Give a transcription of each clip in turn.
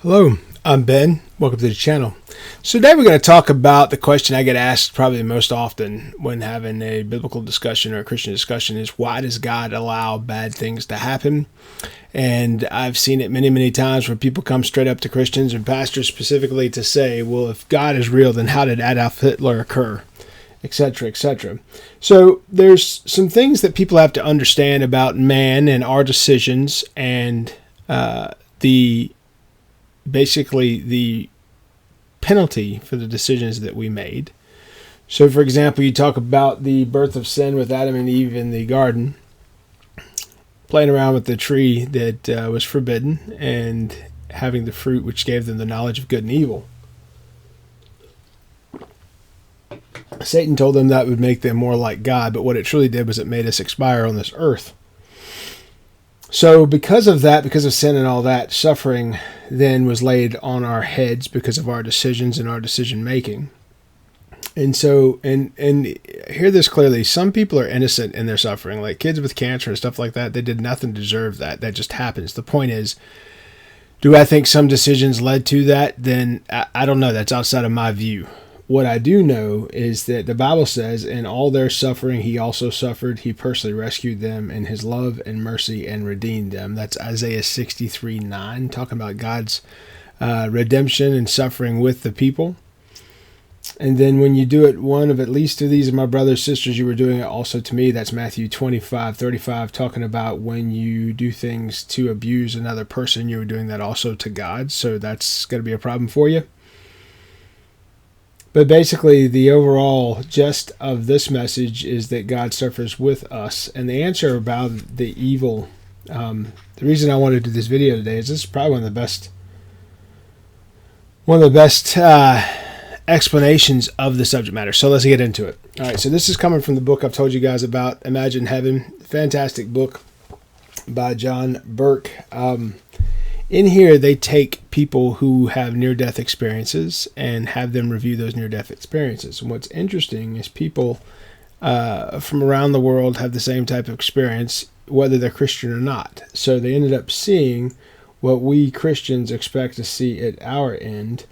Hello, I'm Ben. Welcome to the channel. So today we're going to talk about the question I get asked probably the most often when having a biblical discussion or a Christian discussion is, why does God allow bad things to happen? And I've seen it many, many times where people come straight up to Christians and pastors specifically to say, well, if God is real, then how did Adolf Hitler occur? Etc., etc. So there's some things that people have to understand about man and our decisions and basically the penalty for the decisions that we made. So, for example, you talk about the birth of sin with Adam and Eve in the garden, playing around with the tree that was forbidden and having the fruit which gave them the knowledge of good and evil. Satan told them that would make them more like God, but what it truly did was it made us expire on this earth. So because of that, because of sin and all that, suffering then was laid on our heads because of our decisions and our decision making. And so, and hear this clearly, some people are innocent in their suffering, like kids with cancer and stuff like that. They did nothing to deserve that. That just happens. The point is, do I think some decisions led to that? Then I don't know. That's outside of my view. What I do know is that the Bible says, in all their suffering, he also suffered. He personally rescued them in his love and mercy and redeemed them. That's Isaiah 63:9, talking about God's redemption and suffering with the people. And then when you do it, one of at least of these of my brothers, sisters, you were doing it also to me. That's Matthew 25:35, talking about when you do things to abuse another person, you were doing that also to God. So that's going to be a problem for you. But basically, the overall gist of this message is that God suffers with us. And the answer about the evil, the reason I wanted to do this video today is this is probably one of the best explanations of the subject matter. So let's get into it. All right, so this is coming from the book I've told you guys about, Imagine Heaven. Fantastic book by Burke. In here, they take people who have near-death experiences and have them review those near-death experiences. And what's interesting is people from around the world have the same type of experience, whether they're Christian or not. So they ended up seeing what we Christians expect to see at our end,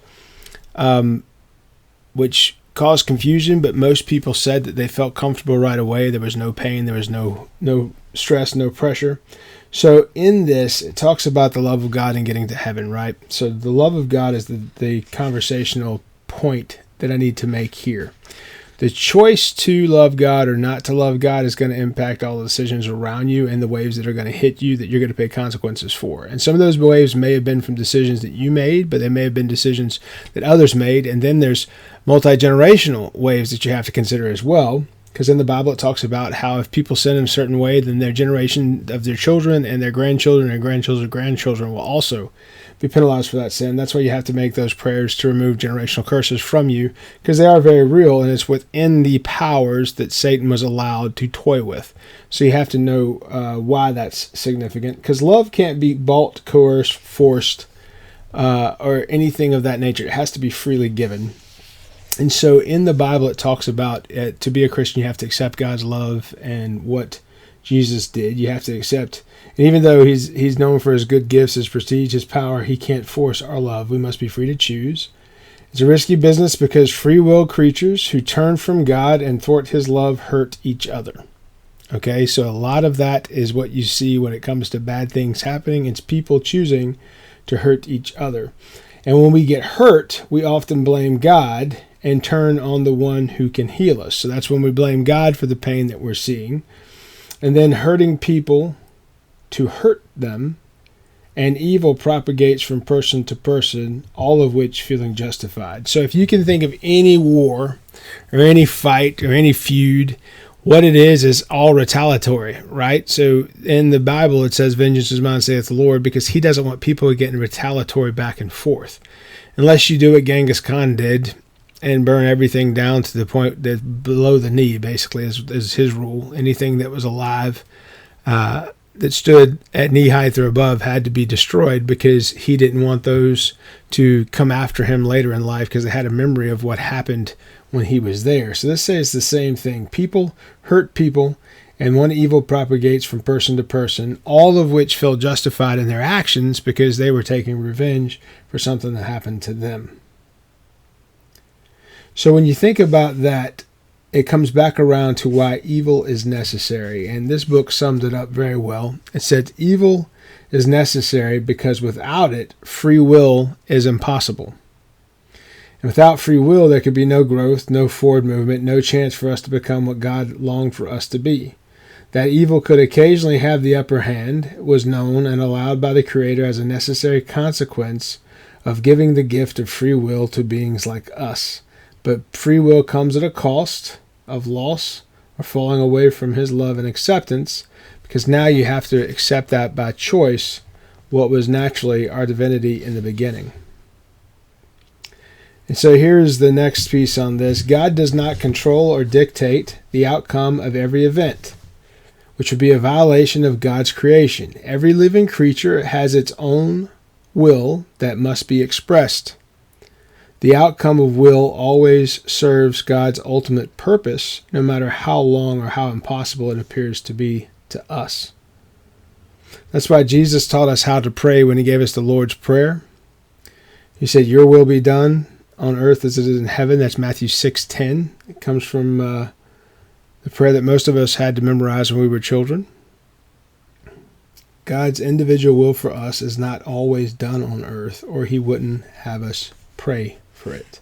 which caused confusion, but most people said that they felt comfortable right away. There was no pain, there was no stress, no pressure. So in this, it talks about the love of God and getting to heaven, right? So the love of God is the conversational point that I need to make here. The choice to love God or not to love God is going to impact all the decisions around you and the waves that are going to hit you that you're going to pay consequences for. And some of those waves may have been from decisions that you made, but they may have been decisions that others made. And then there's multi-generational waves that you have to consider as well. Because in the Bible, it talks about how if people sin in a certain way, then their generation of their children and their grandchildren and grandchildren will also be penalized for that sin. That's why you have to make those prayers to remove generational curses from you, because they are very real, and it's within the powers that Satan was allowed to toy with. So you have to know why that's significant, because love can't be bought, coerced, forced, or anything of that nature. It has to be freely given. And so in the Bible, it talks about to be a Christian, you have to accept God's love and what Jesus did. You have to accept, and even though he's known for his good gifts, his prestige, his power, he can't force our love. We must be free to choose. It's a risky business because free will creatures who turn from God and thwart his love hurt each other. Okay, so a lot of that is what you see when it comes to bad things happening. It's people choosing to hurt each other. And when we get hurt, we often blame God and turn on the one who can heal us. So that's when we blame God for the pain that we're seeing. And then hurting people to hurt them, and evil propagates from person to person, all of which feeling justified. So if you can think of any war or any fight or any feud, what it is all retaliatory, right? So in the Bible, it says, vengeance is mine, saith the Lord, because he doesn't want people getting retaliatory back and forth. Unless you do what Genghis Khan did, and burn everything down to the point that below the knee, basically, is his rule. Anything that was alive that stood at knee height or above had to be destroyed, because he didn't want those to come after him later in life, because they had a memory of what happened when he was there. So this says the same thing. People hurt people, and one evil propagates from person to person, all of which feel justified in their actions because they were taking revenge for something that happened to them. So when you think about that, it comes back around to why evil is necessary. And this book summed it up very well. It said, evil is necessary because without it, free will is impossible. And without free will, there could be no growth, no forward movement, no chance for us to become what God longed for us to be. That evil could occasionally have the upper hand was known and allowed by the Creator as a necessary consequence of giving the gift of free will to beings like us. But free will comes at a cost of loss or falling away from His love and acceptance, because now you have to accept that by choice, what was naturally our divinity in the beginning. And so here's the next piece on this. God does not control or dictate the outcome of every event, which would be a violation of God's creation. Every living creature has its own will that must be expressed. The outcome of will always serves God's ultimate purpose, no matter how long or how impossible it appears to be to us. That's why Jesus taught us how to pray when He gave us the Lord's Prayer. He said, "Your will be done on earth as it is in heaven." That's Matthew 6:10. It comes from the prayer that most of us had to memorize when we were children. God's individual will for us is not always done on earth, or He wouldn't have us pray for it.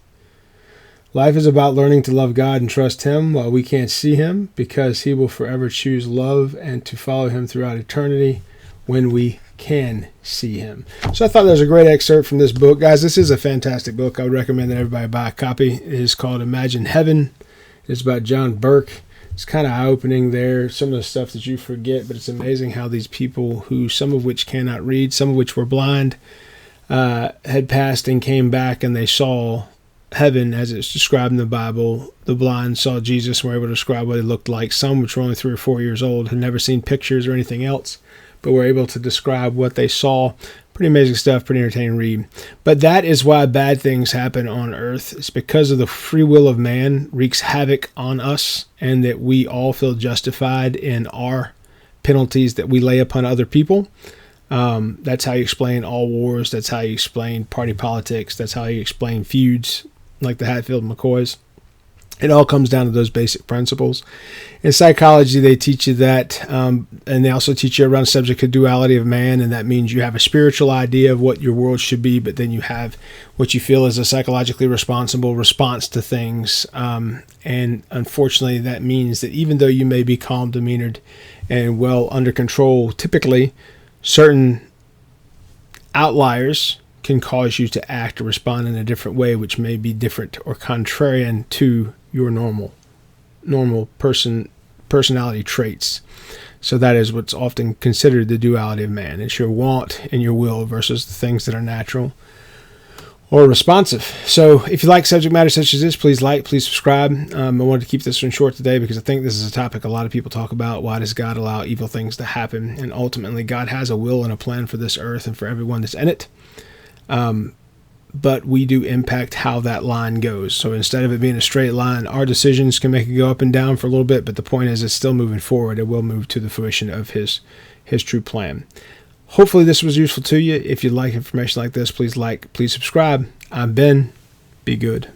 Life is about learning to love God and trust Him while we can't see Him, because He will forever choose love and to follow Him throughout eternity when we can see Him. So I thought that was a great excerpt from this book. Guys, this is a fantastic book. I would recommend that everybody buy a copy. It is called Imagine Heaven. It's about John Burke. It's kind of eye-opening there, some of the stuff that you forget, but it's amazing how these people, who some of which cannot read, some of which were blind, had passed and came back, and they saw heaven as it's described in the Bible. The blind saw Jesus and were able to describe what He looked like. Some, which were only 3 or 4 years old, had never seen pictures or anything else, but were able to describe what they saw. Pretty amazing stuff, pretty entertaining read. But that is why bad things happen on earth. It's because of the free will of man wreaks havoc on us, and that we all feel justified in our penalties that we lay upon other people. That's how you explain all wars. That's how you explain party politics. That's how you explain feuds like the Hatfield-McCoys. It all comes down to those basic principles. In psychology, they teach you that, and they also teach you around the subject of duality of man, and that means you have a spiritual idea of what your world should be, but then you have what you feel is a psychologically responsible response to things. And unfortunately, that means that even though you may be calm, demeanored, and well under control, typically certain outliers can cause you to act or respond in a different way, which may be different or contrarian to your normal personality traits. So that is what's often considered the duality of man. It's your want and your will versus the things that are natural or responsive. So if you like subject matter such as this, please like, please subscribe. I wanted to keep this one short today because I think this is a topic a lot of people talk about. Why does God allow evil things to happen? And ultimately, God has a will and a plan for this earth and for everyone that's in it. But we do impact how that line goes. So instead of it being a straight line, our decisions can make it go up and down for a little bit, but the point is it's still moving forward. It will move to the fruition of his true plan. Hopefully this was useful to you. If you like information like this, please like, please subscribe. I'm Ben. Be good.